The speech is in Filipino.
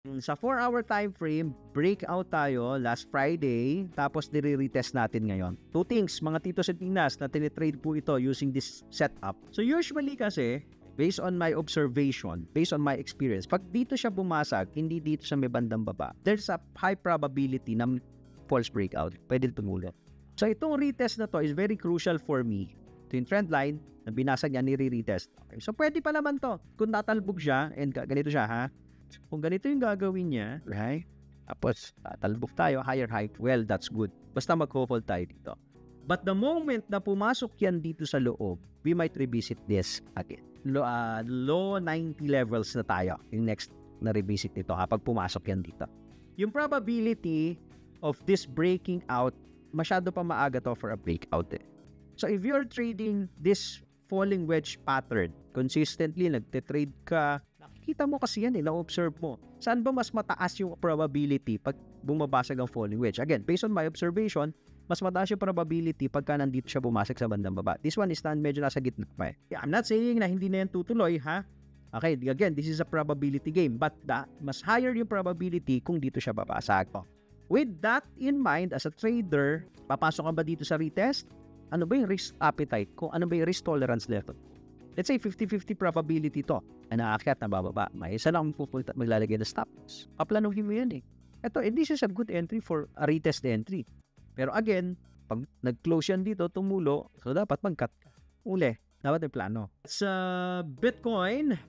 Sa 4-hour time frame, breakout tayo last Friday, tapos nire-retest natin ngayon. Two things, mga titos at tinas, na tinitrade po ito using this setup. So usually kasi, based on my observation, based on my experience, pag dito siya bumasag, hindi dito sa may bandang baba, there's a high probability na false breakout. Pwede tumulo. So itong retest na to is very crucial for me. Ito yung trend line, na binasag niya, nire-retest. Okay. So pwede pa naman to. Kung tatalbog siya, and ganito siya ha, kung ganito yung gagawin niya, right? Tapos, tatalbog tayo, higher high, well, that's good. Basta mag-hold tayo dito. But the moment na pumasok yan dito sa loob, we might revisit this again. Low 90 levels na tayo, yung next na revisit nito kapag pumasok yan dito. Yung probability of this breaking out, masyado pa maaga to for a breakout eh. So if you're trading this falling wedge pattern, consistently nagte-trade ka, nakikita mo kasi yan na-observe mo. Saan ba mas mataas yung probability pag bumabasag ang falling wedge? Again, based on my observation, mas mataas yung probability pagka nandito siya bumasag sa bandang baba. This one is medyo nasa gitna pa eh. Yeah, I'm not saying na hindi na yan tutuloy, ha? Okay, again, this is a probability game, but mas higher yung probability kung dito siya babasag. With that in mind, as a trader, papasok ka ba dito sa retest? Ano ba yung risk appetite ko? Ano ba yung risk tolerance level? Let's say 50-50 probability to. Na aakyat, na bababa. May isa lang pupunta, maglalagay na stop loss. Paplanuhin mo yan eh. Ito, this is a good entry for a retest entry. Pero again, pag nag-close yan dito, tumulo, so dapat mag-cut ka. Uli, dapat may plano. Sa Bitcoin,